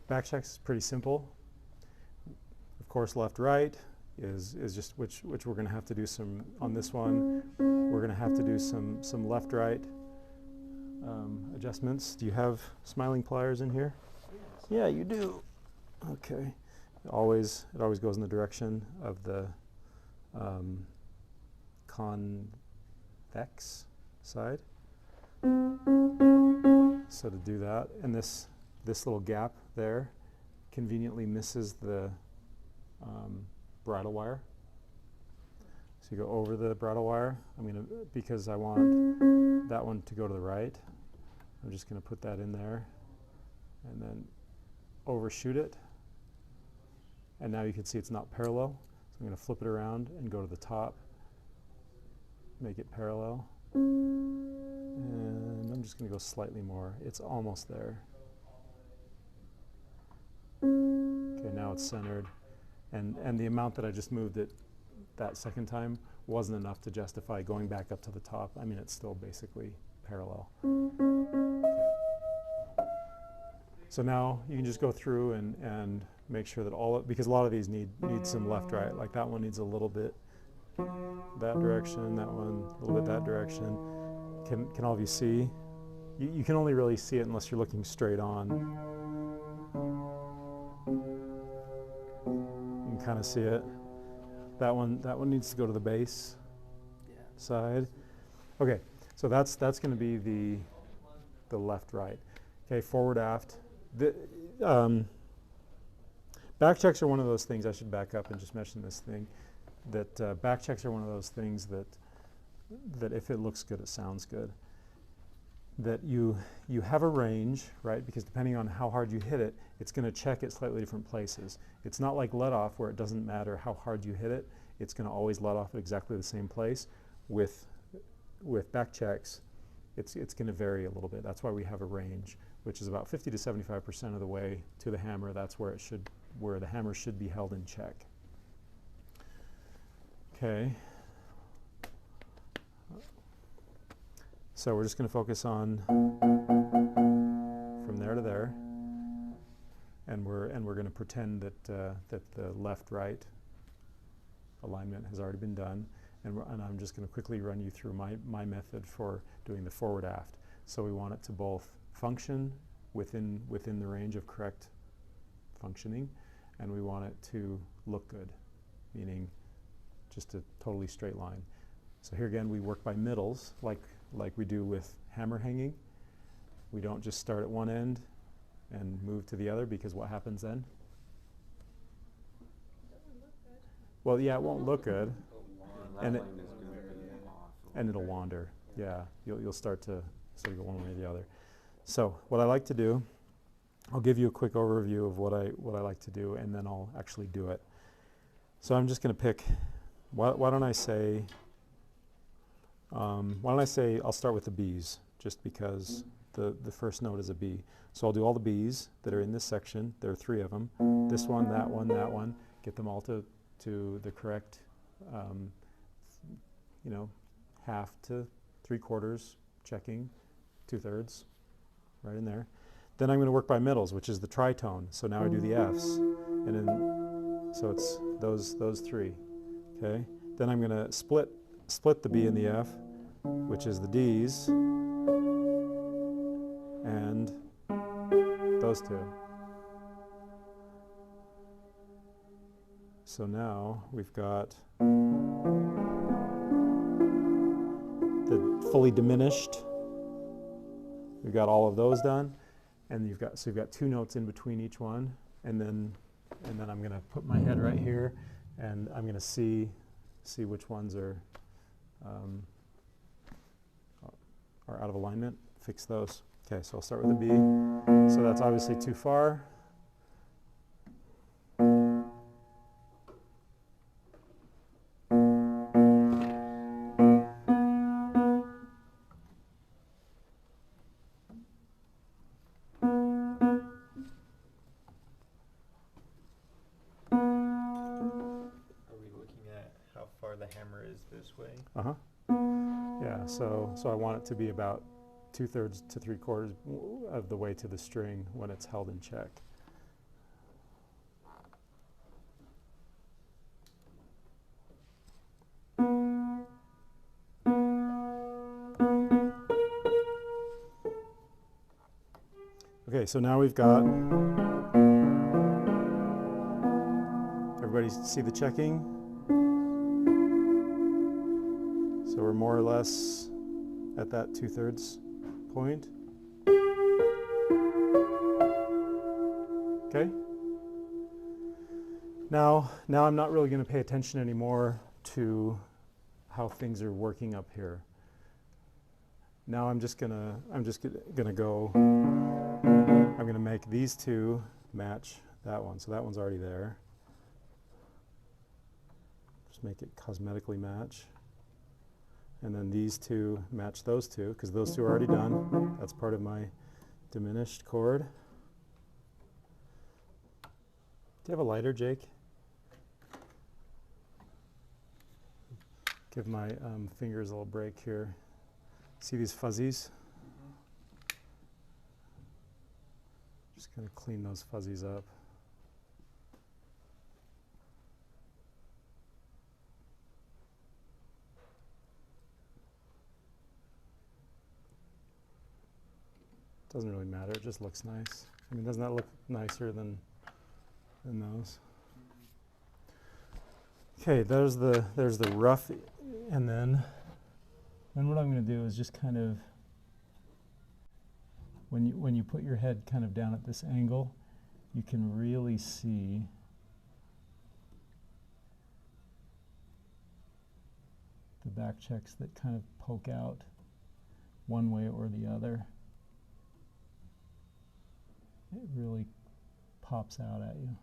Backchecks is pretty simple. Of course, left-right is just which we're going to have to do some, on this one, we're going to have to do some left-right adjustments. Do you have smiling pliers in here? Yes. Yeah, you do. Okay. It always goes in the direction of the convex side. So to do that, and this little gap there conveniently misses the bridle wire. So you go over the bridle wire. Because I want that one to go to the right, I'm just going to put that in there and then overshoot it. And now you can see it's not parallel. So I'm going to flip it around and go to the top, make it parallel. And I'm just going to go slightly more. It's almost there. Okay, now it's centered. And the amount that I just moved it that second time wasn't enough to justify going back up to the top. I mean, it's still basically parallel. Okay. So now you can just go through and make sure that because a lot of these need some left-right. Like that one needs a little bit that direction, that one a little bit that direction. Can all of you see? You can only really see it unless you're looking straight on. You can kind of see it. That one needs to go to the bass side. Okay, so that's going to be the left-right. Okay, forward-aft. Backchecks are one of those things. I should back up and just mention this thing. That backchecks are one of those things that if it looks good, it sounds good. That you have a range, right? Because depending on how hard you hit it, it's going to check at slightly different places. It's not like let off where it doesn't matter how hard you hit it. It's going to always let off at exactly the same place. With backchecks, it's going to vary a little bit. That's why we have a range, which is about 50 to 75% of the way to the hammer. That's where the hammer should be held in check. Okay. So we're just going to focus on from there to there, and we're going to pretend that that the left-right alignment has already been done, and I'm just going to quickly run you through my method for doing the forward-aft. So we want it to both function within the range of correct functioning, and we want it to look good, meaning just a totally straight line. So here again, we work by middles, like we do with hammer hanging. We don't just start at one end and move to the other, because what happens then? Doesn't look good. Well, yeah, it won't look good, and it'll wander. Yeah, you'll start to sort of go one way or the other. So what I like to do, I'll give you a quick overview of what I like to do, and then I'll actually do it. So I'm just going to pick. Why don't I say? I'll start with the B's, just because the first note is a B. So I'll do all the B's that are in this section. There are 3 of them. This one, that one, that one. Get them all to the correct, half to 3/4, checking, 2/3, right in there. Then I'm going to work by middles, which is the tritone. So now I do the F's, and then so it's those 3. Okay. Then I'm going to split the B and the F, which is the D's, and those 2. So now we've got the fully diminished. We've got all of those done, and you've got 2 notes in between each one, and then I'm going to put my head right here, and I'm going to see which ones are out of alignment. Fix those. Okay, so I'll start with a B. So that's obviously too far. The hammer is this way. Yeah, so I want it to be about 2/3 to 3/4 of the way to the string when it's held in check. Okay, so now we've got, everybody see the checking? So we're more or less at that 2/3 point. Okay? Now I'm not really going to pay attention anymore to how things are working up here. Now I'm just gonna go, I'm gonna make these two match that one. So that one's already there. Just make it cosmetically match. And then these two match those two, because those two are already done. That's part of my diminished chord. Do you have a lighter, Jake? Give my fingers a little break here. See these fuzzies? Just going to clean those fuzzies up. Doesn't really matter, it just looks nice. I mean, doesn't that look nicer than those? Okay, there's the rough, and then what I'm going to do is just kind of, when you put your head kind of down at this angle, you can really see the back checks that kind of poke out one way or the other. It really pops out at you.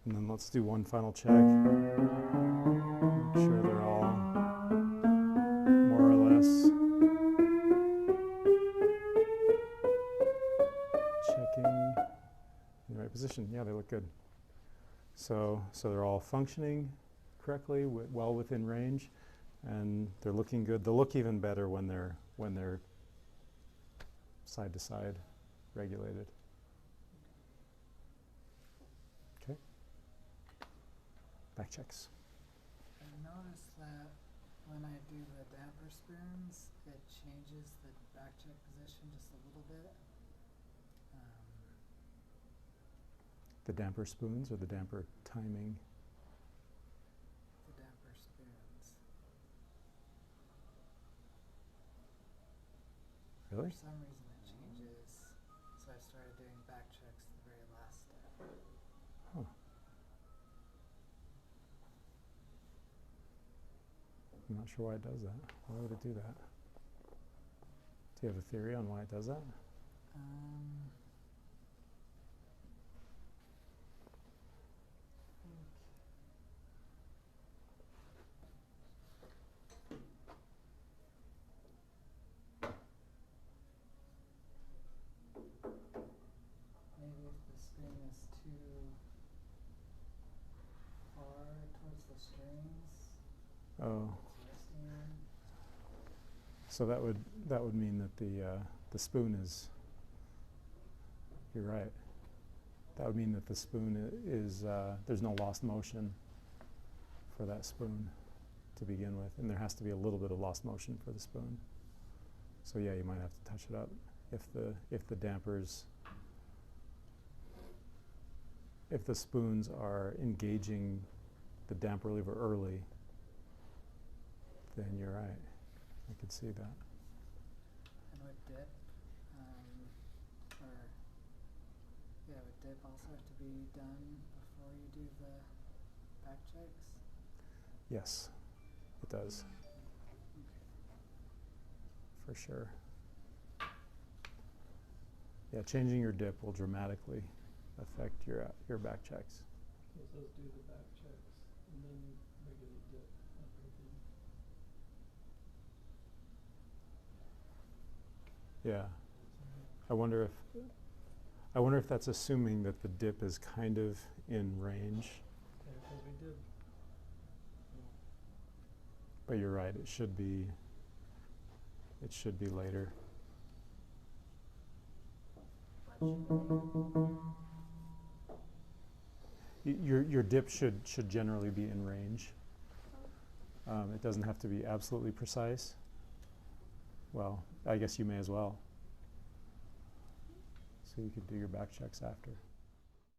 And then let's do one final check. Make sure they're all more or less checking in the right position. Yeah, they look good. So they're all functioning correctly, well within range, and they're looking good. They'll look even better when they're side to side regulated. Okay. Back checks. I noticed that when I do the damper spoons, it changes the back check position just a little bit. The damper spoons or the damper timing? The damper spoons. Really? For some reason it changes, so I started doing back checks the very last step. Huh. I'm not sure why it does that. Why would it do that? Do you have a theory on why it does that? Maybe if the string is too far towards the strings. Oh. It's resting on. So that would mean that the spoon is. You're right. That would mean that the spoon is there's no lost motion for that spoon to begin with, and there has to be a little bit of lost motion for the spoon. So yeah, you might have to touch it up if the dampers, if the spoons are engaging the damper lever early, then you're right. I could see that. And with dip, with dip also have to be done before you do the back checks? Yes, it does. For sure. Yeah, changing your dip will dramatically affect your back checks. So it says do the back checks and then regular dip everything. Yeah. I wonder if that's assuming that the dip is kind of in range. Yeah, because we did. But you're right, it should be later. Your dip should generally be in range. It doesn't have to be absolutely precise. Well, I guess you may as well. So you could do your back checks after.